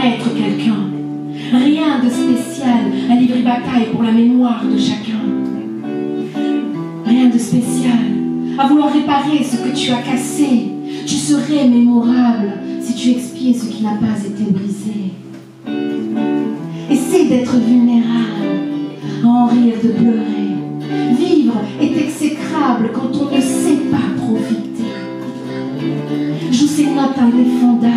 être quelqu'un. Rien de spécial à livrer bataille pour la mémoire de chacun. Rien de spécial à vouloir réparer ce que tu as cassé. Tu serais mémorable si tu expiais ce qui n'a pas été brisé. Essaie d'être vulnérable, à en rire, de pleurer. Vivre est exécrable quand on ne sait pas profiter. Joue ces notes indéfendables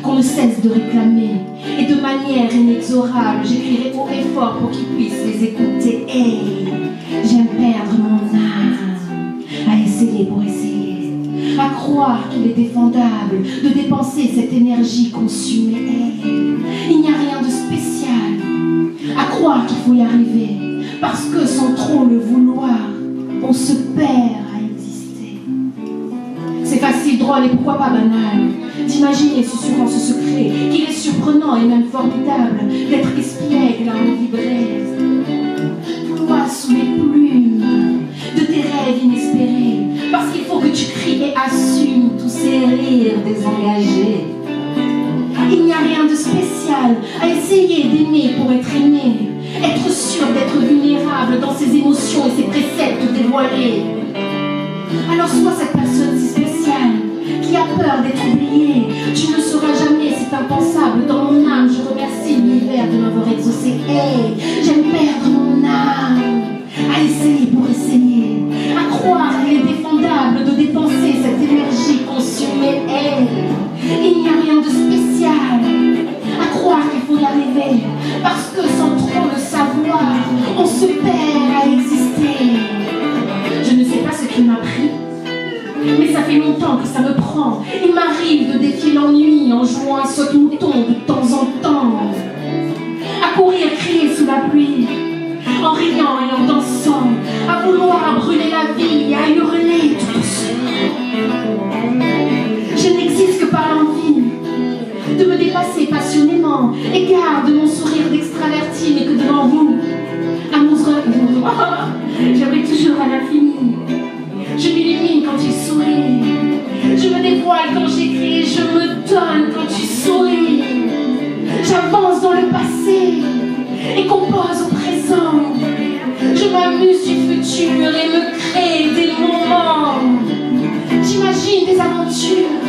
qu'on ne cesse de réclamer. Et de manière inexorable, j'écrirai haut et fort pour qu'ils puissent les écouter. Hey, j'aime perdre mon âme, à essayer pour essayer, à croire qu'il est défendable de dépenser cette énergie consumée. Hey, il n'y a rien de spécial à croire qu'il faut y arriver, parce que sans trop le vouloir, on se perd à exister. C'est facile, drôle et pourquoi pas banal d'imaginer susurrant ce secret qu'il est surprenant et même formidable d'être espiègle à en vibrer. Toi sous les plumes de tes rêves inespérés, parce qu'il faut que tu cries et assumes tous ces rires désengagés. Il n'y a rien de spécial à essayer d'aimer pour être aimé, être sûr d'être vulnérable dans ses émotions et ses préceptes dévoilés. Alors sois cette personne si spéciale qui a peur d'être oubliée. Tu ne sauras jamais, c'est impensable. Dans mon âme, je remercie l'univers de m'avoir exaucé. Hey, j'aime perdre mon âme, à essayer pour essayer, à croire qu'il est défendable de dépenser cette énergie consumée. Hey, il n'y a rien de spécial à croire qu'il faut y arriver, parce que sans trop le savoir, on se perd à exister. Je ne sais pas ce qui m'a pris, mais ça fait longtemps que ça me prend. Il m'arrive de défier l'ennui en jouant un saute-mouton de temps en temps, à courir, crier sous la pluie, en riant et en dansant, à vouloir brûler la vie, à hurler tout doucement. Je n'existe que par l'envie de me dépasser passionnément, et garde mon sourire d'extraverti, mais que devant vous, j'aimerais toujours à l'infini. Je m'illumine quand tu souris, je me dévoile quand j'écris, je me donne quand tu souris. J'avance dans le passé et compose au présent. Je m'amuse du futur et me crée des moments. J'imagine des aventures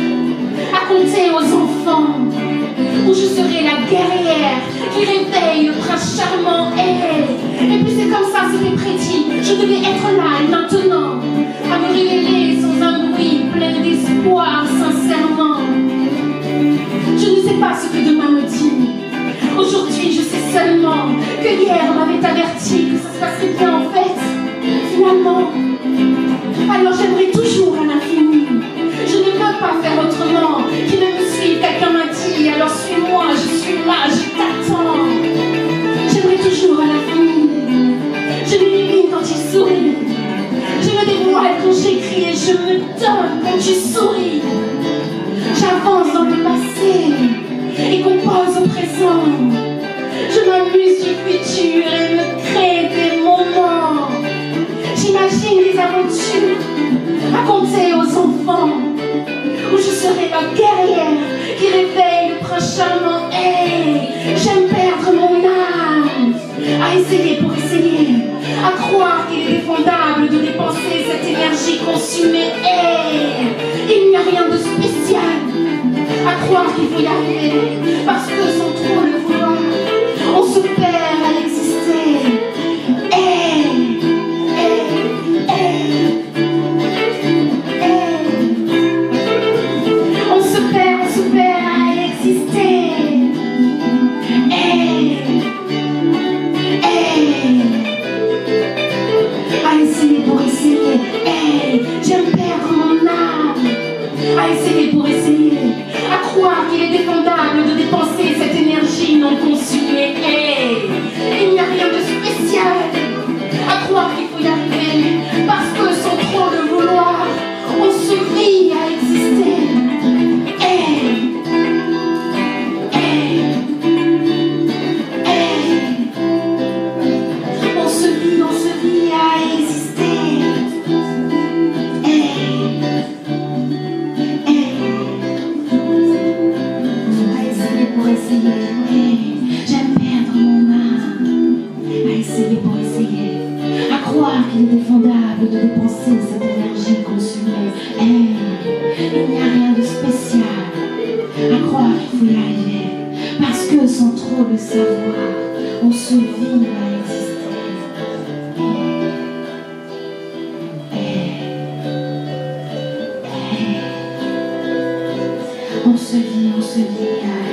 à conter aux enfants, où je serai la guerrière qui réveille le prince charmant. Et puis c'est comme ça, c'était prédit. Je devais être là et maintenant, à me révéler sans un bruit, plein d'espoir, sincèrement. Je ne sais pas ce que demain me dit. Aujourd'hui, je sais seulement que hier on m'avait averti que ça se passerait bien en fait, finalement. Alors j'aimerais toujours à l'infini. Je ne veux pas faire autrement qu'il ne me suive. Quelqu'un m'a dit, alors suis-moi, je suis là, je t'attends. J'aimerais toujours à l'infini. Je m'illumine quand il sourit, je me dévoile quand j'écris et je me donne quand tu souris. J'avance dans le passé et compose au présent. Je m'amuse du futur et me crée des moments. J'imagine des aventures à conter aux enfants, où je serai la guerrière qui réveille le prince charmant. Hey, j'aime perdre mon âme, à essayer pour essayer, à croire qu'il est défendable de dépenser cette énergie consumée. Hey, il n'y a rien de spécial à croire qu'il faut y arriver, parce que sans trop le vouloir, on se perd à exister. Hey, hey, hey, hey. On se perd à exister. Hey, hey. À essayer pour essayer. Hey, j'aime perdre mon âme, à essayer pour essayer, à croire qu'il est défendable de dépenser cette énergie non consciente. sans trop le savoir, on se vit à exister. On se vit à